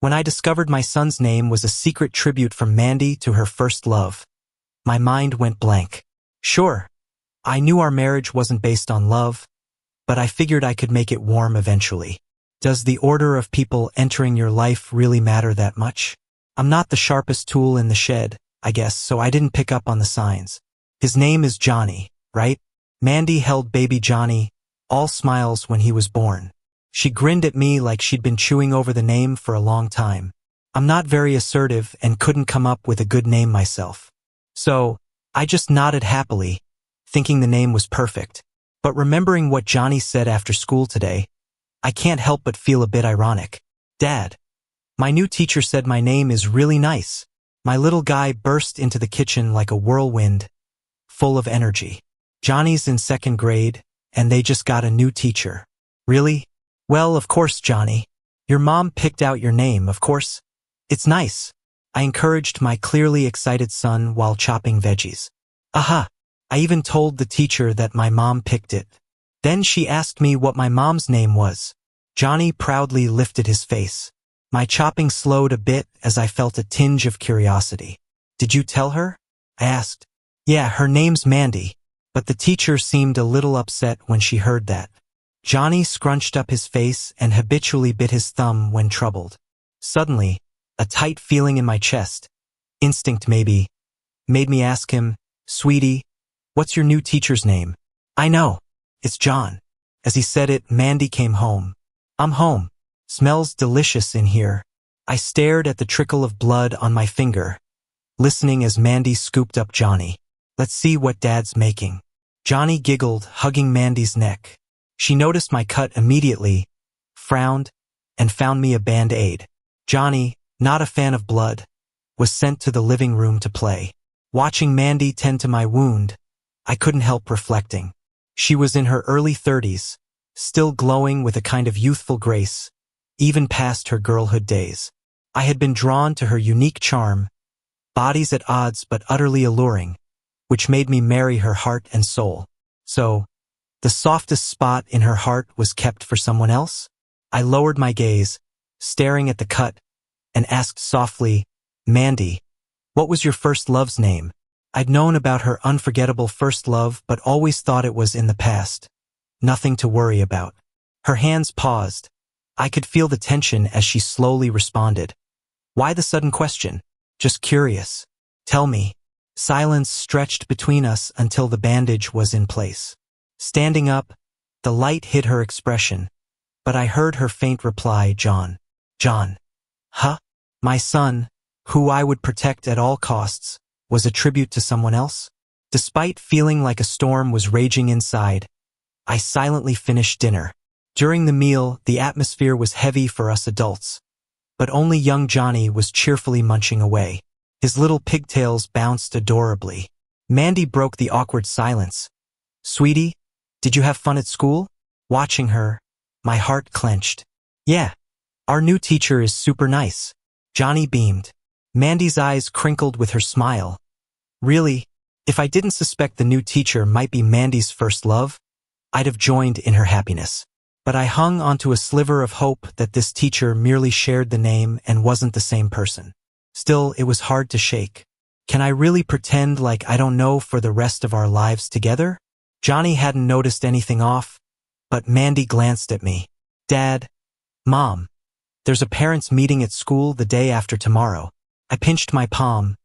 When I discovered my son's name was a secret tribute from Mandy to her first love, my mind went blank. Sure, I knew our marriage wasn't based on love, but I figured I could make it warm eventually. Does the order of people entering your life really matter that much? I'm not the sharpest tool in the shed, I guess, so I didn't pick up on the signs. His name is Johnny, right? Mandy held baby Johnny, all smiles when he was born. She grinned at me like she'd been chewing over the name for a long time. I'm not very assertive and couldn't come up with a good name myself. So, I just nodded happily, thinking the name was perfect. But remembering what Johnny said after school today, I can't help but feel a bit ironic. Dad, my new teacher said my name is really nice. My little guy burst into the kitchen like a whirlwind, full of energy. Johnny's in 2nd grade, and they just got a new teacher. Really? Well, of course, Johnny. Your mom picked out your name, of course. It's nice. I encouraged my clearly excited son while chopping veggies. Aha! I even told the teacher that my mom picked it. Then she asked me what my mom's name was. Johnny proudly lifted his face. My chopping slowed a bit as I felt a tinge of curiosity. Did you tell her? I asked. Yeah, her name's Mandy. But the teacher seemed a little upset when she heard that. Johnny scrunched up his face and habitually bit his thumb when troubled. Suddenly, a tight feeling in my chest, instinct maybe, made me ask him, Sweetie, what's your new teacher's name? I know. It's John. As he said it, Mandy came home. I'm home. Smells delicious in here. I stared at the trickle of blood on my finger, listening as Mandy scooped up Johnny. Let's see what Dad's making. Johnny giggled, hugging Mandy's neck. She noticed my cut immediately, frowned, and found me a Band-Aid. Johnny, not a fan of blood, was sent to the living room to play. Watching Mandy tend to my wound, I couldn't help reflecting. She was in her early 30s, still glowing with a kind of youthful grace, even past her girlhood days. I had been drawn to her unique charm, bodies at odds but utterly alluring, which made me marry her heart and soul. So, the softest spot in her heart was kept for someone else? I lowered my gaze, staring at the cut, and asked softly, Mandy, what was your first love's name? I'd known about her unforgettable first love but always thought it was in the past. Nothing to worry about. Her hands paused. I could feel the tension as she slowly responded. Why the sudden question? Just curious. Tell me. Silence stretched between us until the bandage was in place. Standing up, the light hit her expression, but I heard her faint reply, John. John. Huh? My son, who I would protect at all costs, was a tribute to someone else? Despite feeling like a storm was raging inside, I silently finished dinner. During the meal, the atmosphere was heavy for us adults, but only young Johnny was cheerfully munching away. His little pigtails bounced adorably. Mandy broke the awkward silence. Sweetie, did you have fun at school? Watching her, my heart clenched. Yeah, our new teacher is super nice. Johnny beamed. Mandy's eyes crinkled with her smile. Really, if I didn't suspect the new teacher might be Mandy's first love, I'd have joined in her happiness. But I hung onto a sliver of hope that this teacher merely shared the name and wasn't the same person. Still, it was hard to shake. Can I really pretend like I don't know for the rest of our lives together? Johnny hadn't noticed anything off, but Mandy glanced at me. Dad, Mom, there's a parents' meeting at school the day after tomorrow. I pinched my palm,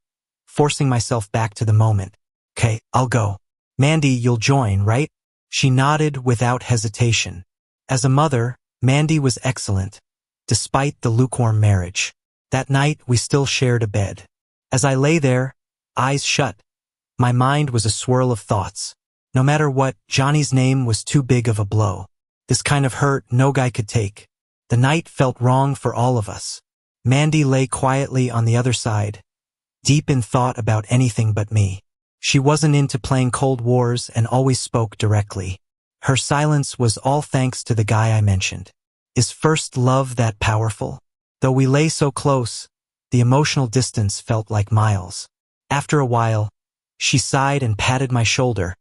forcing myself back to the moment. Okay, I'll go. Mandy, you'll join, right? She nodded without hesitation. As a mother, Mandy was excellent, despite the lukewarm marriage. That night, we still shared a bed. As I lay there, eyes shut, my mind was a swirl of thoughts. No matter what, Johnny's name was too big of a blow. This kind of hurt no guy could take. The night felt wrong for all of us. Mandy lay quietly on the other side, deep in thought about anything but me. She wasn't into playing Cold Wars and always spoke directly. Her silence was all thanks to the guy I mentioned. Is first love that powerful? Though we lay so close, the emotional distance felt like miles. After a while, she sighed and patted my shoulder,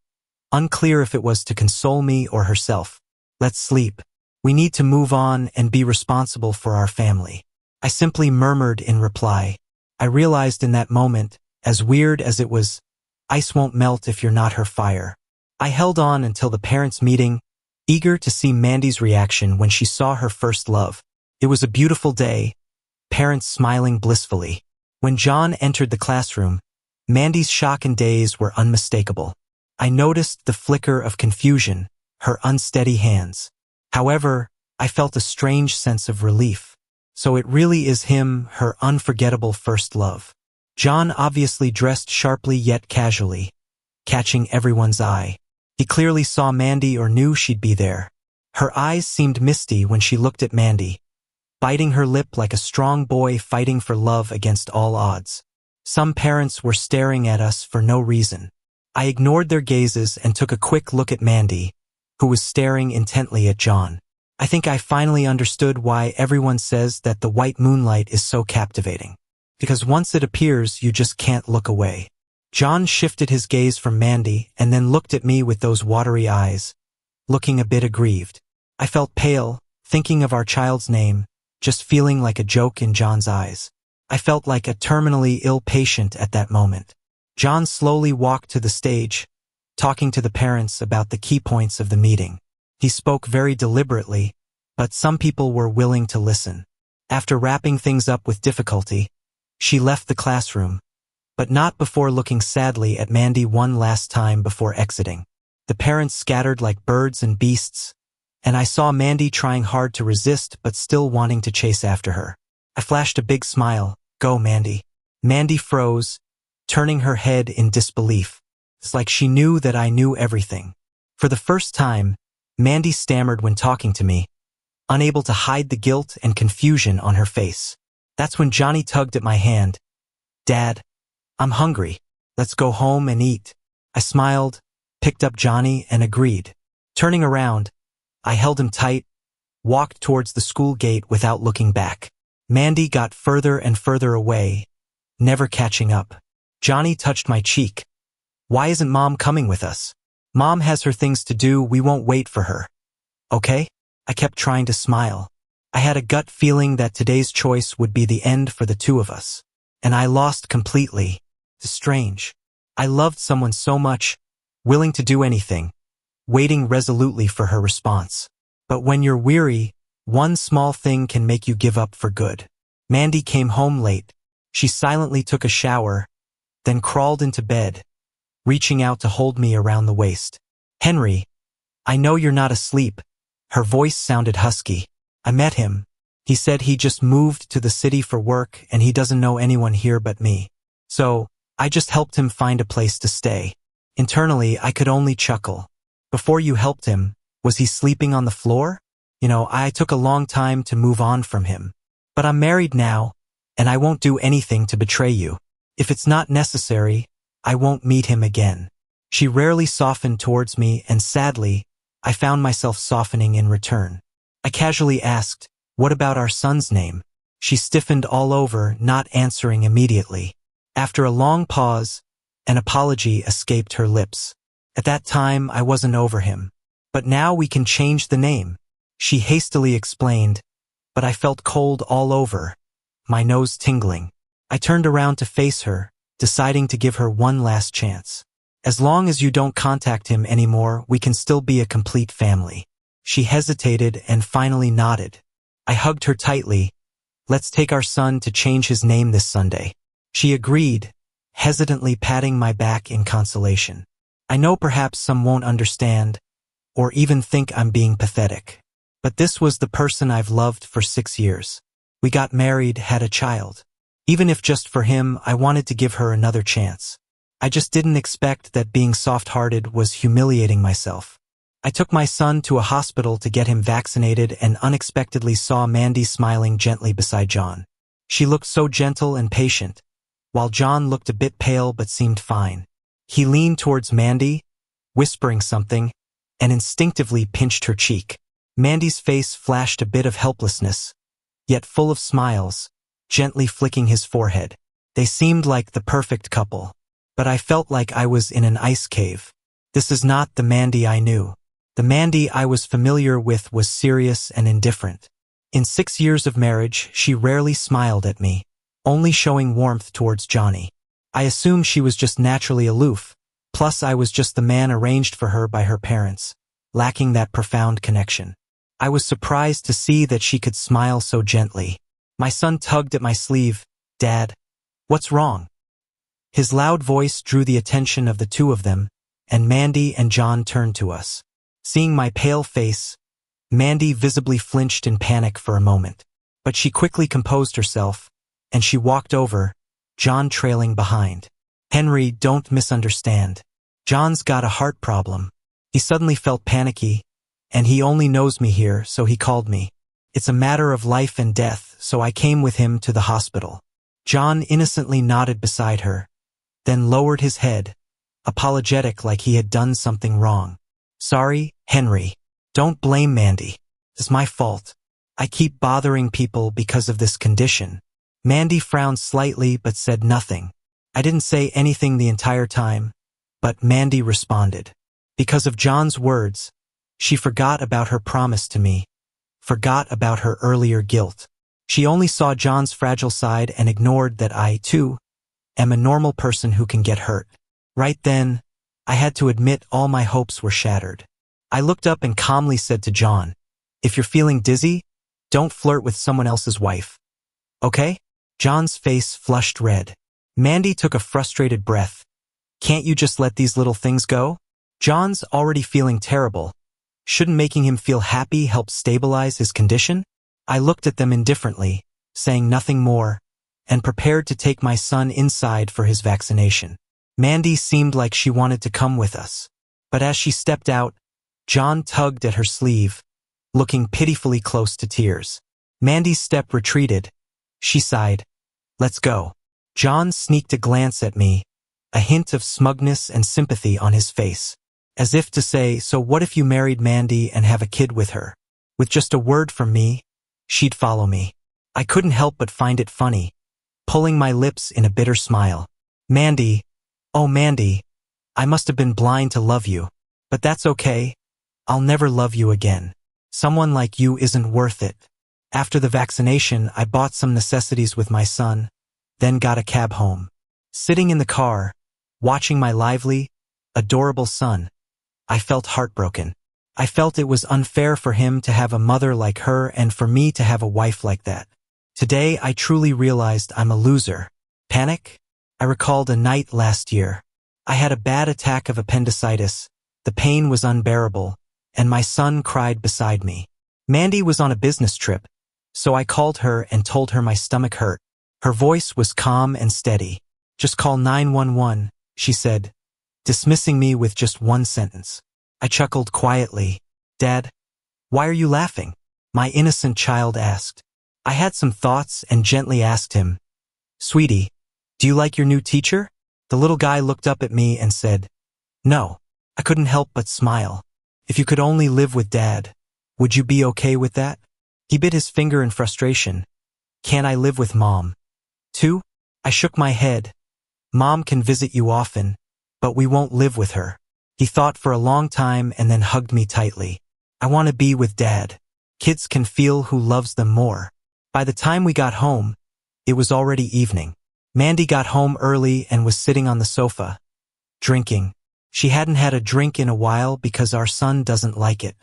unclear if it was to console me or herself. Let's sleep. We need to move on and be responsible for our family. I simply murmured in reply. I realized in that moment, as weird as it was, ice won't melt if you're not her fire. I held on until the parents' meeting, eager to see Mandy's reaction when she saw her first love. It was a beautiful day, parents smiling blissfully. When John entered the classroom, Mandy's shock and daze were unmistakable. I noticed the flicker of confusion, her unsteady hands. However, I felt a strange sense of relief. So it really is him, her unforgettable first love. John obviously dressed sharply yet casually, catching everyone's eye. He clearly saw Mandy or knew she'd be there. Her eyes seemed misty when she looked at Mandy, biting her lip like a strong boy fighting for love against all odds. Some parents were staring at us for no reason. I ignored their gazes and took a quick look at Mandy, who was staring intently at John. I think I finally understood why everyone says that the white moonlight is so captivating. Because once it appears, you just can't look away. John shifted his gaze from Mandy and then looked at me with those watery eyes, looking a bit aggrieved. I felt pale, thinking of our child's name, just feeling like a joke in John's eyes. I felt like a terminally ill patient at that moment. John slowly walked to the stage, talking to the parents about the key points of the meeting. He spoke very deliberately, but some people were willing to listen. After wrapping things up with difficulty, she left the classroom, but not before looking sadly at Mandy one last time before exiting. The parents scattered like birds and beasts, and I saw Mandy trying hard to resist but still wanting to chase after her. I flashed a big smile. "Go, Mandy." Mandy froze, turning her head in disbelief. It's like she knew that I knew everything. For the first time, Mandy stammered when talking to me, unable to hide the guilt and confusion on her face. That's when Johnny tugged at my hand. "Dad, I'm hungry. Let's go home and eat." I smiled, picked up Johnny, and agreed. Turning around, I held him tight, walked towards the school gate without looking back. Mandy got further and further away, never catching up. Johnny touched my cheek. "Why isn't Mom coming with us? Mom has her things to do, we won't wait for her. Okay?" I kept trying to smile. I had a gut feeling that today's choice would be the end for the two of us. And I lost completely. It's strange. I loved someone so much, willing to do anything, waiting resolutely for her response. But when you're weary, one small thing can make you give up for good. Mandy came home late. She silently took a shower, then crawled into bed, reaching out to hold me around the waist. "Henry, I know you're not asleep." Her voice sounded husky. "I met him. He said he just moved to the city for work and he doesn't know anyone here but me. So, I just helped him find a place to stay." Internally, I could only chuckle. "Before you helped him, was he sleeping on the floor?" I took a long time to move on from him. "But I'm married now, and I won't do anything to betray you. If it's not necessary, I won't meet him again." She rarely softened towards me, and sadly, I found myself softening in return. I casually asked, "What about our son's name?" She stiffened all over, not answering immediately. After a long pause, an apology escaped her lips. "At that time, I wasn't over him. But now we can change the name," she hastily explained, but I felt cold all over, my nose tingling. I turned around to face her, deciding to give her one last chance. "As long as you don't contact him anymore, we can still be a complete family." She hesitated and finally nodded. I hugged her tightly. "Let's take our son to change his name this Sunday." She agreed, hesitantly patting my back in consolation. I know perhaps some won't understand, or even think I'm being pathetic. But this was the person I've loved for 6 years. We got married, had a child. Even if just for him, I wanted to give her another chance. I just didn't expect that being soft-hearted was humiliating myself. I took my son to a hospital to get him vaccinated and unexpectedly saw Mandy smiling gently beside John. She looked so gentle and patient, while John looked a bit pale but seemed fine. He leaned towards Mandy, whispering something, and instinctively pinched her cheek. Mandy's face flashed a bit of helplessness, yet full of smiles, gently flicking his forehead. They seemed like the perfect couple. But I felt like I was in an ice cave. This is not the Mandy I knew. The Mandy I was familiar with was serious and indifferent. In 6 years of marriage, she rarely smiled at me, only showing warmth towards Johnny. I assumed she was just naturally aloof, plus I was just the man arranged for her by her parents, lacking that profound connection. I was surprised to see that she could smile so gently. My son tugged at my sleeve. "Dad, what's wrong?" His loud voice drew the attention of the two of them, and Mandy and John turned to us. Seeing my pale face, Mandy visibly flinched in panic for a moment. But she quickly composed herself, and she walked over, John trailing behind. "Henry, don't misunderstand. John's got a heart problem. He suddenly felt panicky, and he only knows me here, so he called me. It's a matter of life and death, so I came with him to the hospital." John innocently nodded beside her, then lowered his head, apologetic like he had done something wrong. "Sorry, Henry. Don't blame Mandy. It's my fault. I keep bothering people because of this condition." Mandy frowned slightly but said nothing. I didn't say anything the entire time, but Mandy responded. Because of John's words, she forgot about her promise to me, forgot about her earlier guilt. She only saw John's fragile side and ignored that I, too, am a normal person who can get hurt. Right then, I had to admit all my hopes were shattered. I looked up and calmly said to John, "If you're feeling dizzy, don't flirt with someone else's wife. Okay?" John's face flushed red. Mandy took a frustrated breath. "Can't you just let these little things go? John's already feeling terrible. Shouldn't making him feel happy help stabilize his condition?" I looked at them indifferently, saying nothing more, and prepared to take my son inside for his vaccination. Mandy seemed like she wanted to come with us. But as she stepped out, John tugged at her sleeve, looking pitifully close to tears. Mandy's step retreated. She sighed. "Let's go." John sneaked a glance at me, a hint of smugness and sympathy on his face, as if to say, "So what if you married Mandy and have a kid with her? With just a word from me, she'd follow me." I couldn't help but find it funny, pulling my lips in a bitter smile. "Mandy, oh Mandy, I must have been blind to love you. But that's okay. I'll never love you again. Someone like you isn't worth it." After the vaccination, I bought some necessities with my son, then got a cab home. Sitting in the car, watching my lively, adorable son, I felt heartbroken. I felt it was unfair for him to have a mother like her and for me to have a wife like that. Today, I truly realized I'm a loser. Panic? I recalled a night last year. I had a bad attack of appendicitis. The pain was unbearable, and my son cried beside me. Mandy was on a business trip, so I called her and told her my stomach hurt. Her voice was calm and steady. "Just call 911, she said, dismissing me with just one sentence. I chuckled quietly. "Dad, why are you laughing?" my innocent child asked. I had some thoughts and gently asked him, "Sweetie, do you like your new teacher?" The little guy looked up at me and said, "No." I couldn't help but smile. "If you could only live with Dad, would you be okay with that?" He bit his finger in frustration. "Can't I live with Mom, too?" I shook my head. "Mom can visit you often, but we won't live with her." He thought for a long time and then hugged me tightly. "I want to be with Dad. Kids can feel who loves them more." By the time we got home, it was already evening. Mandy got home early and was sitting on the sofa, drinking. She hadn't had a drink in a while because our son doesn't like it.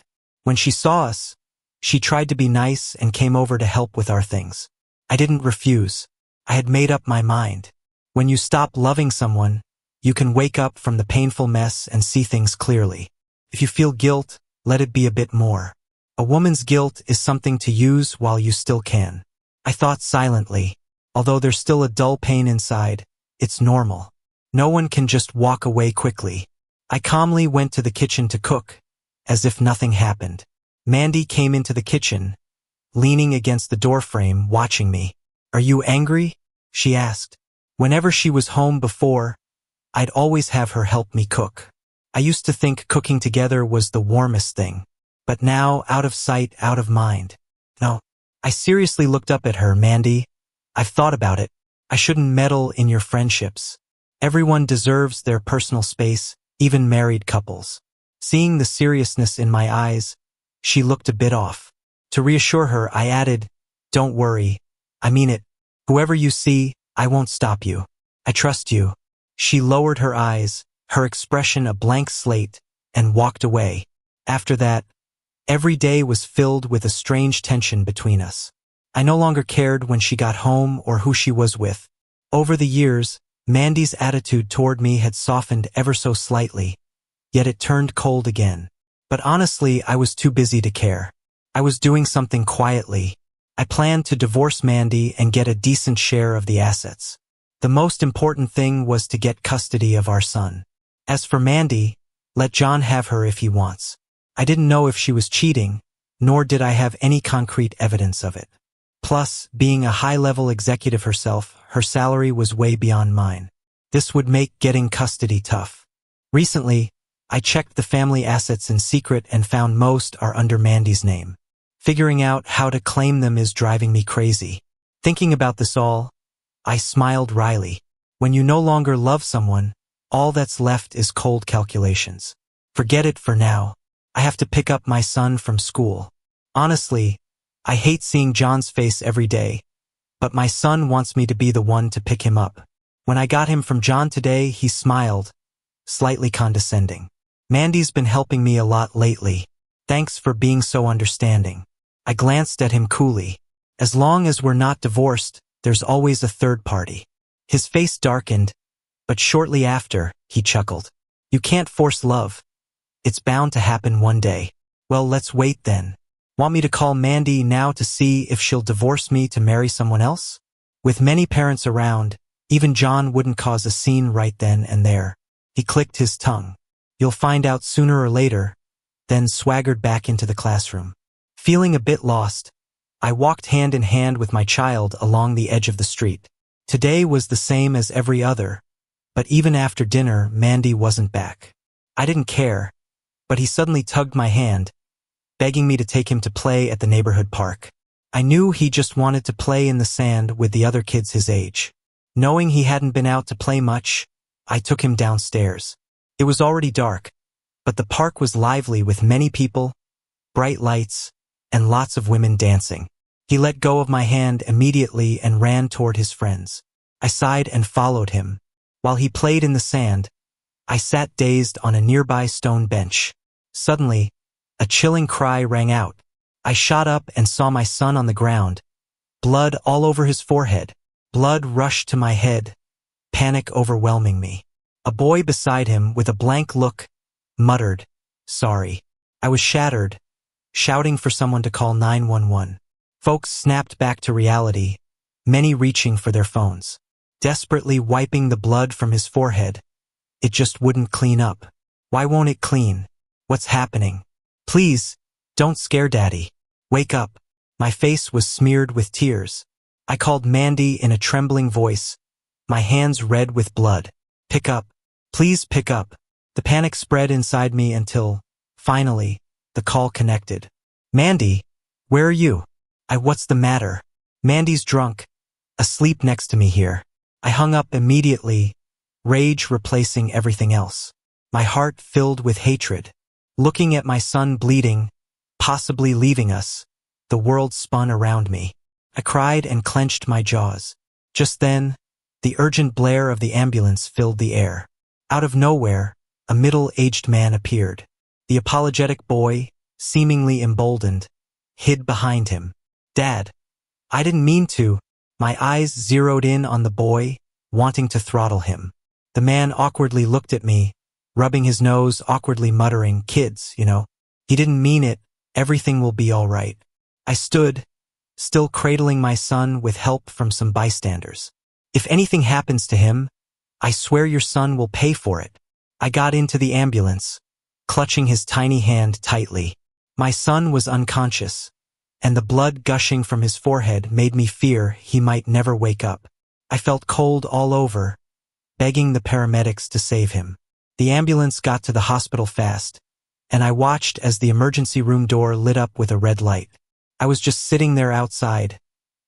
When she saw us, she tried to be nice and came over to help with our things. I didn't refuse. I had made up my mind. When you stop loving someone, you can wake up from the painful mess and see things clearly. If you feel guilt, let it be a bit more. A woman's guilt is something to use while you still can. I thought silently. Although there's still a dull pain inside, it's normal. No one can just walk away quickly. I calmly went to the kitchen to cook, as if nothing happened. Mandy came into the kitchen, leaning against the doorframe, watching me. "Are you angry?" she asked. Whenever she was home before, I'd always have her help me cook. I used to think cooking together was the warmest thing. But now, out of sight, out of mind. No. I seriously looked up at her. "Mandy, I've thought about it. I shouldn't meddle in your friendships. Everyone deserves their personal space, even married couples." Seeing the seriousness in my eyes, she looked a bit off. To reassure her, I added, "Don't worry. I mean it. Whoever you see, I won't stop you. I trust you." She lowered her eyes, her expression a blank slate, and walked away. After that, every day was filled with a strange tension between us. I no longer cared when she got home or who she was with. Over the years, Mandy's attitude toward me had softened ever so slightly, yet it turned cold again. But honestly, I was too busy to care. I was doing something quietly. I planned to divorce Mandy and get a decent share of the assets. The most important thing was to get custody of our son. As for Mandy, let John have her if he wants. I didn't know if she was cheating, nor did I have any concrete evidence of it. Plus, being a high-level executive herself, her salary was way beyond mine. This would make getting custody tough. Recently, I checked the family assets in secret and found most are under Mandy's name. Figuring out how to claim them is driving me crazy. Thinking about this all, I smiled wryly. When you no longer love someone, all that's left is cold calculations. Forget it for now. I have to pick up my son from school. Honestly, I hate seeing John's face every day, but my son wants me to be the one to pick him up. When I got him from John today, he smiled, slightly condescending. "Mandy's been helping me a lot lately. Thanks for being so understanding." I glanced at him coolly. As long as we're not divorced, there's always a third party. His face darkened, but shortly after, he chuckled. "You can't force love. It's bound to happen one day." "Well, let's wait then. Want me to call Mandy now to see if she'll divorce me to marry someone else?" With many parents around, even John wouldn't cause a scene right then and there. He clicked his tongue. "You'll find out sooner or later," then swaggered back into the classroom. Feeling a bit lost, I walked hand in hand with my child along the edge of the street. Today was the same as every other, but even after dinner, Mandy wasn't back. I didn't care, but he suddenly tugged my hand, begging me to take him to play at the neighborhood park. I knew he just wanted to play in the sand with the other kids his age. Knowing he hadn't been out to play much, I took him downstairs. It was already dark, but the park was lively with many people, bright lights, and lots of women dancing. He let go of my hand immediately and ran toward his friends. I sighed and followed him. While he played in the sand, I sat dazed on a nearby stone bench. Suddenly, a chilling cry rang out. I shot up and saw my son on the ground, blood all over his forehead. Blood rushed to my head, panic overwhelming me. A boy beside him, with a blank look, muttered, "Sorry." I was shattered, shouting for someone to call 911. Folks snapped back to reality, many reaching for their phones. Desperately wiping the blood from his forehead. It just wouldn't clean up. "Why won't it clean? What's happening? Please, don't scare Daddy. Wake up." My face was smeared with tears. I called Mandy in a trembling voice, my hands red with blood. "Pick up. Please pick up." The panic spread inside me until, finally, the call connected. "Mandy, where are you?" What's the matter?" "Mandy's drunk, asleep next to me here." I hung up immediately, rage replacing everything else. My heart filled with hatred. Looking at my son bleeding, possibly leaving us, the world spun around me. I cried and clenched my jaws. Just then, the urgent blare of the ambulance filled the air. Out of nowhere, a middle-aged man appeared. The apologetic boy, seemingly emboldened, hid behind him. "Dad, I didn't mean to." My eyes zeroed in on the boy, wanting to throttle him. The man awkwardly looked at me, rubbing his nose, awkwardly muttering, "Kids, you know. He didn't mean it. Everything will be all right." I stood, still cradling my son with help from some bystanders. "If anything happens to him, I swear your son will pay for it." I got into the ambulance, clutching his tiny hand tightly. My son was unconscious, and the blood gushing from his forehead made me fear he might never wake up. I felt cold all over, begging the paramedics to save him. The ambulance got to the hospital fast, and I watched as the emergency room door lit up with a red light. I was just sitting there outside,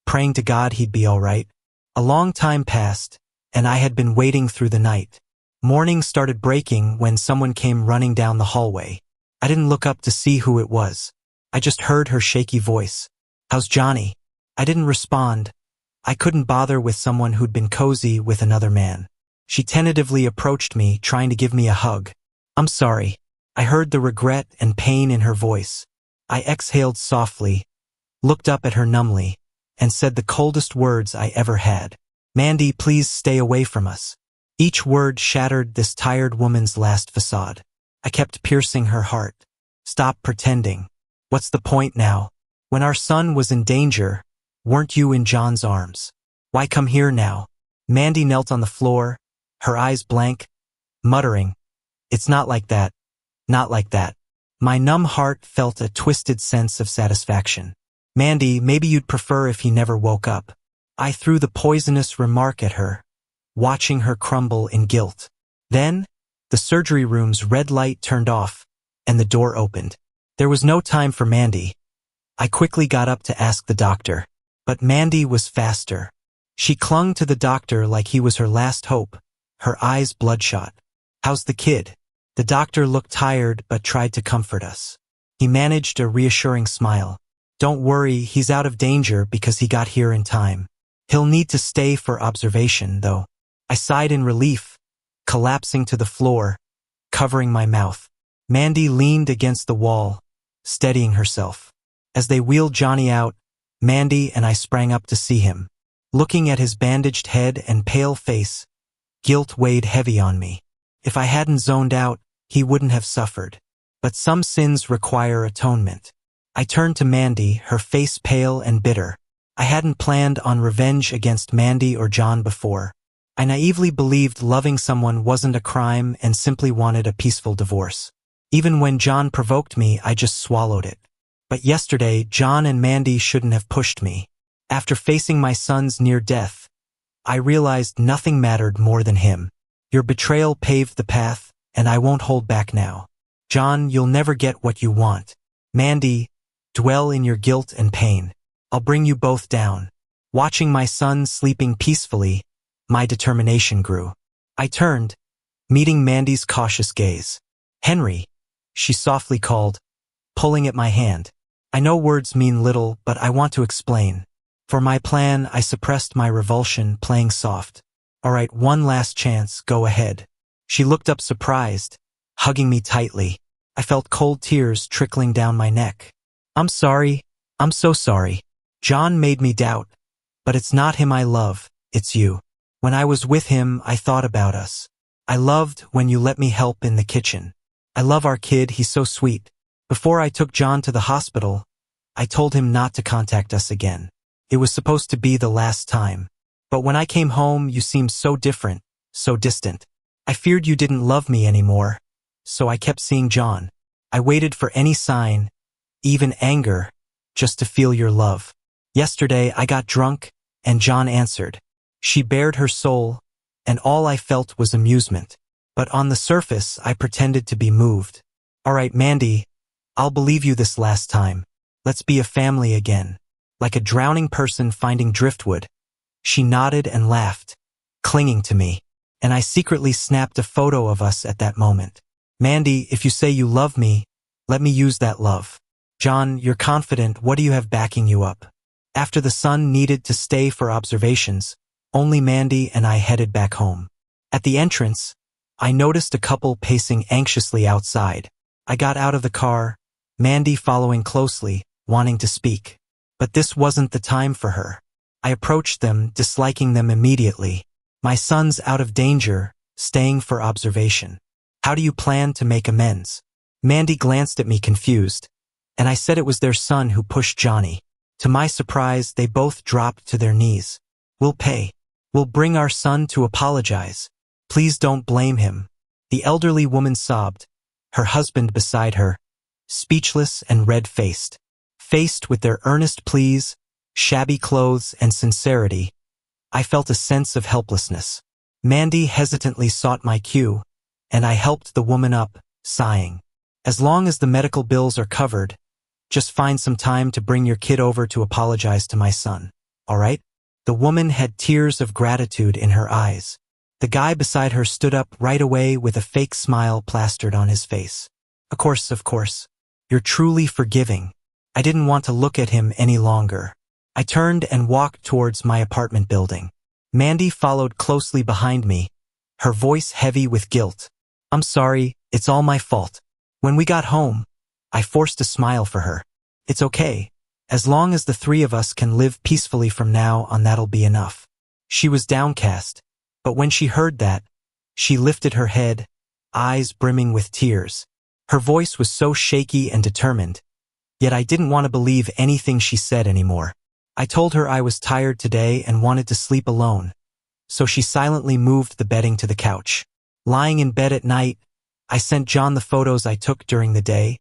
praying to God he'd be all right. A long time passed, and I had been waiting through the night. Morning started breaking when someone came running down the hallway. I didn't look up to see who it was. I just heard her shaky voice. "How's Johnny?" I didn't respond. I couldn't bother with someone who'd been cozy with another man. She tentatively approached me, trying to give me a hug. "I'm sorry." I heard the regret and pain in her voice. I exhaled softly, looked up at her numbly, and said the coldest words I ever had. "Mandy, please stay away from us." Each word shattered this tired woman's last facade. I kept piercing her heart. "Stop pretending. What's the point now? When our son was in danger, weren't you in John's arms? Why come here now?" Mandy knelt on the floor, her eyes blank, muttering, "It's not like that. Not like that." My numb heart felt a twisted sense of satisfaction. "Mandy, maybe you'd prefer if he never woke up." I threw the poisonous remark at her, watching her crumble in guilt. Then, the surgery room's red light turned off, and the door opened. There was no time for Mandy. I quickly got up to ask the doctor. But Mandy was faster. She clung to the doctor like he was her last hope, her eyes bloodshot. "How's the kid?" The doctor looked tired but tried to comfort us. He managed a reassuring smile. "Don't worry, he's out of danger because he got here in time. He'll need to stay for observation, though." I sighed in relief, collapsing to the floor, covering my mouth. Mandy leaned against the wall, steadying herself. As they wheeled Johnny out, Mandy and I sprang up to see him. Looking at his bandaged head and pale face, guilt weighed heavy on me. If I hadn't zoned out, he wouldn't have suffered. But some sins require atonement. I turned to Mandy, her face pale and bitter. I hadn't planned on revenge against Mandy or John before. I naively believed loving someone wasn't a crime and simply wanted a peaceful divorce. Even when John provoked me, I just swallowed it. But yesterday, John and Mandy shouldn't have pushed me. After facing my son's near death, I realized nothing mattered more than him. Your betrayal paved the path, and I won't hold back now. John, you'll never get what you want. Mandy, dwell in your guilt and pain. I'll bring you both down. Watching my son sleeping peacefully, my determination grew. I turned, meeting Mandy's cautious gaze. "Henry," she softly called, pulling at my hand. I know words mean little, but I want to explain. For my plan, I suppressed my revulsion, playing soft. "All right, one last chance, go ahead." She looked up surprised, hugging me tightly. I felt cold tears trickling down my neck. "I'm sorry. I'm so sorry. John made me doubt. But it's not him I love, it's you. When I was with him, I thought about us. I loved when you let me help in the kitchen. I love our kid, he's so sweet. Before I took John to the hospital, I told him not to contact us again. It was supposed to be the last time. But when I came home, you seemed so different, so distant. I feared you didn't love me anymore, so I kept seeing John. I waited for any sign, even anger, just to feel your love. Yesterday, I got drunk, and John answered. She bared her soul, and all I felt was amusement. But on the surface, I pretended to be moved. "All right, Mandy, I'll believe you this last time. Let's be a family again." Like a drowning person finding driftwood, she nodded and laughed, clinging to me, and I secretly snapped a photo of us at that moment. "Mandy, if you say you love me, let me use that love." "John, you're confident, what do you have backing you up?" After the son needed to stay for observations, only Mandy and I headed back home. At the entrance, I noticed a couple pacing anxiously outside. I got out of the car, Mandy following closely, wanting to speak. But this wasn't the time for her. I approached them, disliking them immediately. "My son's out of danger, staying for observation. How do you plan to make amends?" Mandy glanced at me confused, and I said it was their son who pushed Johnny. To my surprise, they both dropped to their knees. "We'll pay. We'll bring our son to apologize. Please don't blame him." The elderly woman sobbed, her husband beside her, speechless and red-faced. Faced with their earnest pleas, shabby clothes, and sincerity, I felt a sense of helplessness. Mandy hesitantly sought my cue, and I helped the woman up, sighing. "As long as the medical bills are covered, just find some time to bring your kid over to apologize to my son, all right?" The woman had tears of gratitude in her eyes. The guy beside her stood up right away with a fake smile plastered on his face. Of course. You're truly forgiving." I didn't want to look at him any longer. I turned and walked towards my apartment building. Mandy followed closely behind me, her voice heavy with guilt. I'm sorry, it's all my fault. When we got home, I forced a smile for her. It's okay. As long as the three of us can live peacefully from now on, that'll be enough. She was downcast, but when she heard that, she lifted her head, eyes brimming with tears. Her voice was so shaky and determined, yet I didn't want to believe anything she said anymore. I told her I was tired today and wanted to sleep alone, so she silently moved the bedding to the couch. Lying in bed at night, I sent John the photos I took during the day,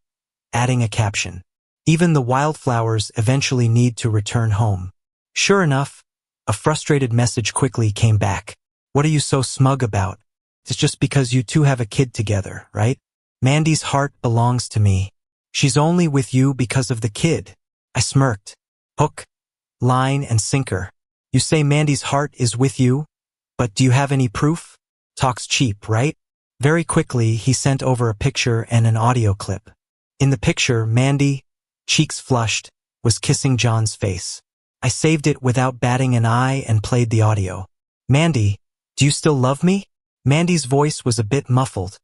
adding a caption. Even the wildflowers eventually need to return home. Sure enough, a frustrated message quickly came back. What are you so smug about? It's just because you two have a kid together, right? Mandy's heart belongs to me. She's only with you because of the kid. I smirked. Hook, line, and sinker. You say Mandy's heart is with you, but do you have any proof? Talk's cheap, right? Very quickly, he sent over a picture and an audio clip. In the picture, Mandy, cheeks flushed, was kissing John's face. I saved it without batting an eye and played the audio. Mandy, do you still love me? Mandy's voice was a bit muffled,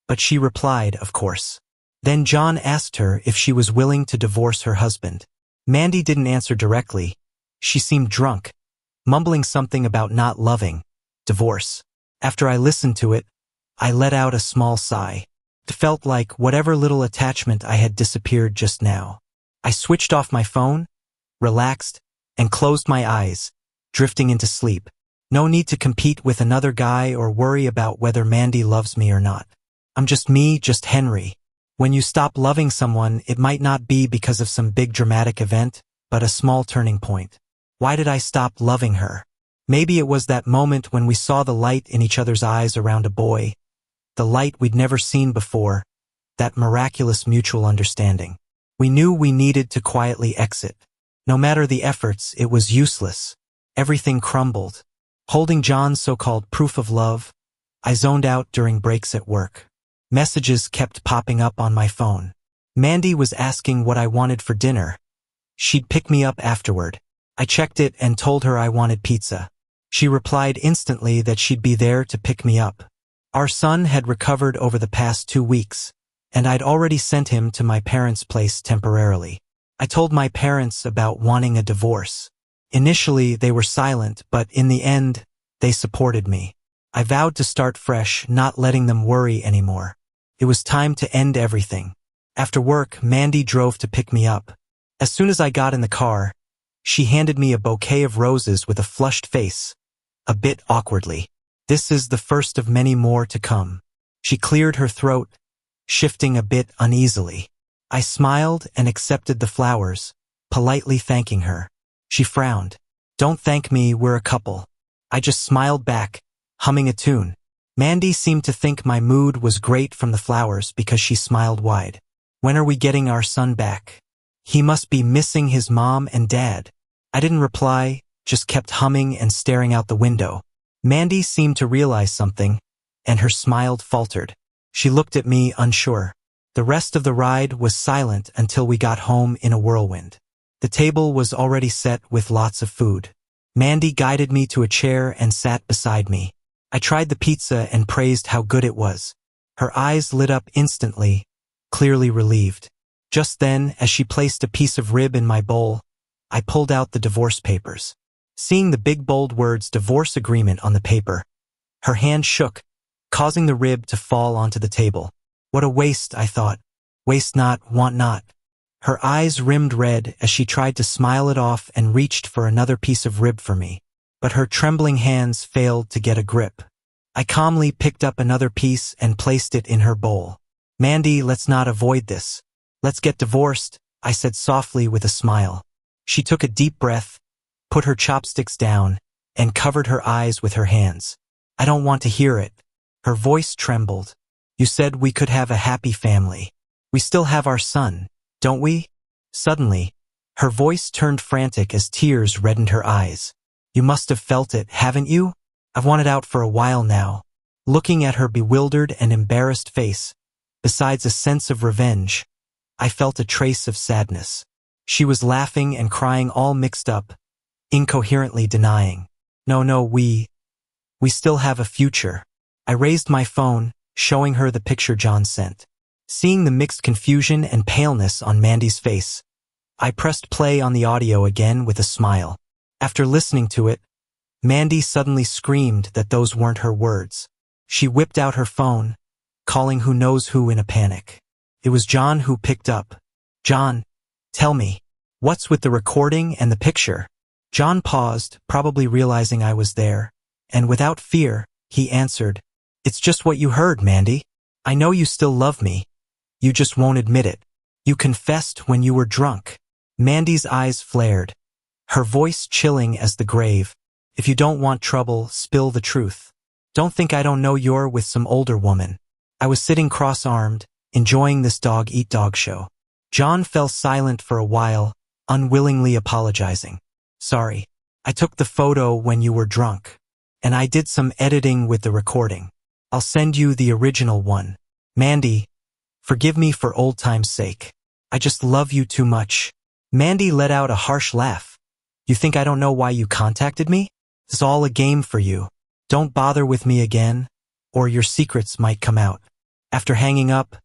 but she replied, of course. Then John asked her if she was willing to divorce her husband. Mandy didn't answer directly. She seemed drunk, mumbling something about not loving, divorce. After I listened to it, I let out a small sigh. It felt like whatever little attachment I had disappeared just now. I switched off my phone, relaxed, and closed my eyes, drifting into sleep. No need to compete with another guy or worry about whether Mandy loves me or not. I'm just me, just Henry. When you stop loving someone, it might not be because of some big dramatic event, but a small turning point. Why did I stop loving her? Maybe it was that moment when we saw the light in each other's eyes around a boy, the light we'd never seen before, that miraculous mutual understanding. We knew we needed to quietly exit. No matter the efforts, it was useless. Everything crumbled. Holding John's so-called proof of love, I zoned out during breaks at work. Messages kept popping up on my phone. Mandy was asking what I wanted for dinner. She'd pick me up afterward. I checked it and told her I wanted pizza. She replied instantly that she'd be there to pick me up. Our son had recovered over the past 2 weeks, and I'd already sent him to my parents' place temporarily. I told my parents about wanting a divorce. Initially, they were silent, but in the end, they supported me. I vowed to start fresh, not letting them worry anymore. It was time to end everything. After work, Mandy drove to pick me up. As soon as I got in the car, she handed me a bouquet of roses with a flushed face, a bit awkwardly. This is the first of many more to come. She cleared her throat, shifting a bit uneasily. I smiled and accepted the flowers, politely thanking her. She frowned. Don't thank me, we're a couple. I just smiled back, humming a tune. Mandy seemed to think my mood was great from the flowers because she smiled wide. When are we getting our son back? He must be missing his mom and dad. I didn't reply, just kept humming and staring out the window. Mandy seemed to realize something, and her smile faltered. She looked at me unsure. The rest of the ride was silent until we got home in a whirlwind. The table was already set with lots of food. Mandy guided me to a chair and sat beside me. I tried the pizza and praised how good it was. Her eyes lit up instantly, clearly relieved. Just then, as she placed a piece of rib in my bowl, I pulled out the divorce papers. Seeing the big bold words divorce agreement on the paper, her hand shook, causing the rib to fall onto the table. What a waste, I thought. Waste not, want not. Her eyes rimmed red as she tried to smile it off and reached for another piece of rib for me. But her trembling hands failed to get a grip. I calmly picked up another piece and placed it in her bowl. Mandy, let's not avoid this. Let's get divorced, I said softly with a smile. She took a deep breath, put her chopsticks down, and covered her eyes with her hands. I don't want to hear it. Her voice trembled. You said we could have a happy family. We still have our son, don't we? Suddenly, her voice turned frantic as tears reddened her eyes. You must have felt it, haven't you? I've wanted out for a while now. Looking at her bewildered and embarrassed face, besides a sense of revenge, I felt a trace of sadness. She was laughing and crying all mixed up, incoherently denying. No, we still have a future. I raised my phone, showing her the picture John sent. Seeing the mixed confusion and paleness on Mandy's face, I pressed play on the audio again with a smile. After listening to it, Mandy suddenly screamed that those weren't her words. She whipped out her phone, calling who knows who in a panic. It was John who picked up. "John, tell me, what's with the recording and the picture?" John paused, probably realizing I was there, and without fear, he answered, "It's just what you heard, Mandy. I know you still love me. You just won't admit it. You confessed when you were drunk." Mandy's eyes flared, her voice chilling as the grave. "If you don't want trouble, spill the truth. Don't think I don't know you're with some older woman." I was sitting cross-armed, enjoying this dog-eat-dog show. John fell silent for a while, unwillingly apologizing. "Sorry, I took the photo when you were drunk, and I did some editing with the recording. I'll send you the original one. Mandy, forgive me for old time's sake. I just love you too much." Mandy let out a harsh laugh. "You think I don't know why you contacted me? It's all a game for you. Don't bother with me again, or your secrets might come out." After hanging up,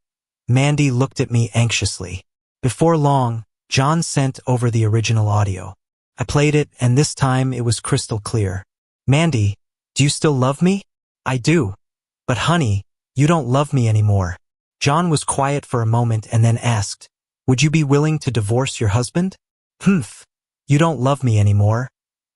Mandy looked at me anxiously. Before long, John sent over the original audio. I played it, and this time it was crystal clear. "Mandy, do you still love me?" "I do. But honey, you don't love me anymore." John was quiet for a moment and then asked, "Would you be willing to divorce your husband?" "Humph, you don't love me anymore.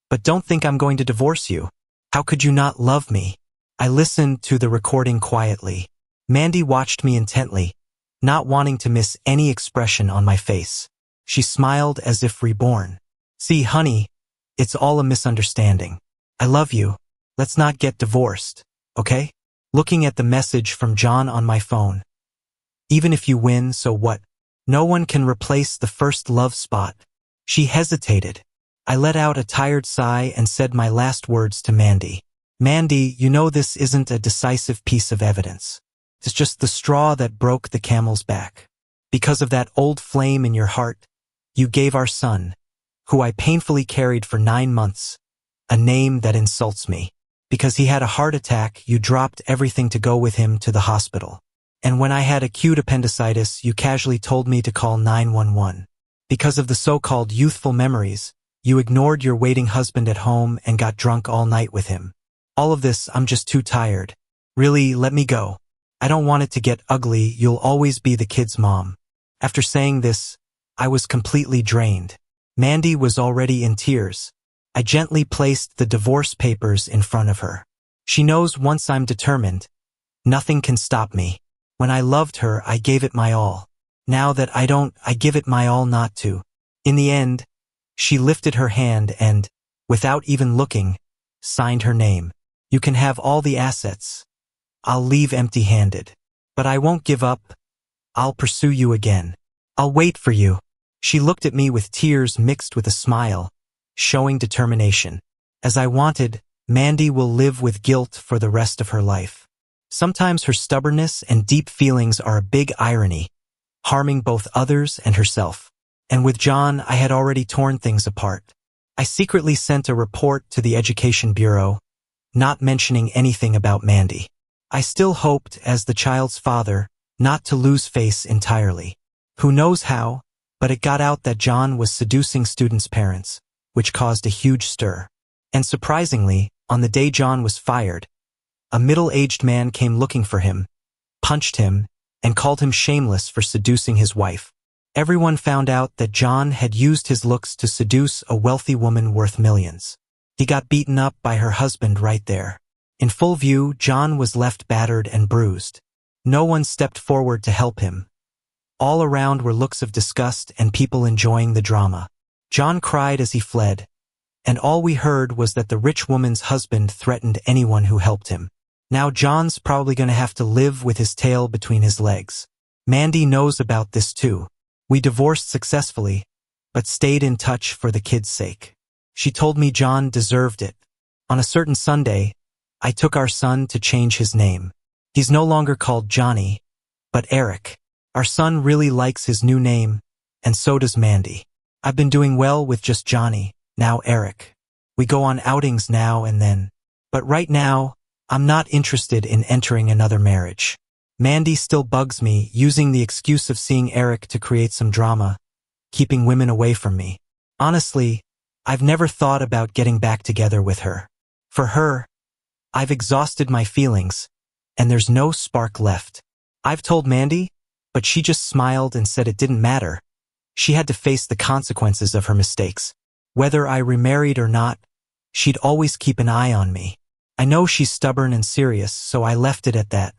But don't think I'm going to divorce you. How could you not love me?" I listened to the recording quietly. Mandy watched me intently, not wanting to miss any expression on my face. She smiled as if reborn. "See, honey, it's all a misunderstanding. I love you. Let's not get divorced, okay?" Looking at the message from John on my phone. "Even if you win, so what? No one can replace the first love spot." She hesitated. I let out a tired sigh and said my last words to Mandy. "Mandy, you know this isn't a decisive piece of evidence. It's just the straw that broke the camel's back. Because of that old flame in your heart, you gave our son, who I painfully carried for 9 months, a name that insults me. Because he had a heart attack, you dropped everything to go with him to the hospital. And when I had acute appendicitis, you casually told me to call 911. Because of the so-called youthful memories, you ignored your waiting husband at home and got drunk all night with him. All of this, I'm just too tired. Really, let me go. I don't want it to get ugly. You'll always be the kid's mom." After saying this, I was completely drained. Mandy was already in tears. I gently placed the divorce papers in front of her. She knows once I'm determined, nothing can stop me. When I loved her, I gave it my all. Now that I don't, I give it my all not to. In the end, she lifted her hand and, without even looking, signed her name. "You can have all the assets. I'll leave empty-handed. But I won't give up. I'll pursue you again. I'll wait for you." She looked at me with tears mixed with a smile, showing determination. As I wanted, Mandy will live with guilt for the rest of her life. Sometimes her stubbornness and deep feelings are a big irony, harming both others and herself. And with John, I had already torn things apart. I secretly sent a report to the Education Bureau, not mentioning anything about Mandy. I still hoped, as the child's father, not to lose face entirely. Who knows how, but it got out that John was seducing students' parents, which caused a huge stir. And surprisingly, on the day John was fired, a middle-aged man came looking for him, punched him, and called him shameless for seducing his wife. Everyone found out that John had used his looks to seduce a wealthy woman worth millions. He got beaten up by her husband right there. In full view, John was left battered and bruised. No one stepped forward to help him. All around were looks of disgust and people enjoying the drama. John cried as he fled, and all we heard was that the rich woman's husband threatened anyone who helped him. Now John's probably going to have to live with his tail between his legs. Mandy knows about this too. We divorced successfully, but stayed in touch for the kid's sake. She told me John deserved it. On a certain Sunday, I took our son to change his name. He's no longer called Johnny, but Eric. Our son really likes his new name, and so does Mandy. I've been doing well with just Johnny, now Eric. We go on outings now and then. But right now, I'm not interested in entering another marriage. Mandy still bugs me, using the excuse of seeing Eric to create some drama, keeping women away from me. Honestly, I've never thought about getting back together with her. For her, I've exhausted my feelings, and there's no spark left. I've told Mandy, but she just smiled and said it didn't matter. She had to face the consequences of her mistakes. Whether I remarried or not, she'd always keep an eye on me. I know she's stubborn and serious, so I left it at that.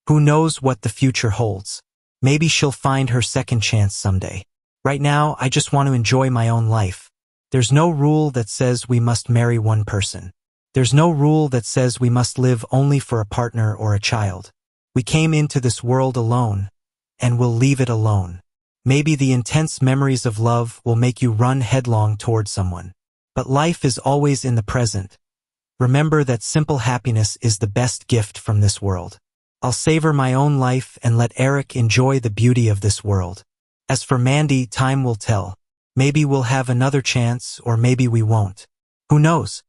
Who knows what the future holds? Maybe she'll find her second chance someday. Right now, I just want to enjoy my own life. There's no rule that says we must marry one person. There's no rule that says we must live only for a partner or a child. We came into this world alone, and we'll leave it alone. Maybe the intense memories of love will make you run headlong toward someone. But life is always in the present. Remember that simple happiness is the best gift from this world. I'll savor my own life and let Eric enjoy the beauty of this world. As for Mandy, time will tell. Maybe we'll have another chance, or maybe we won't. Who knows?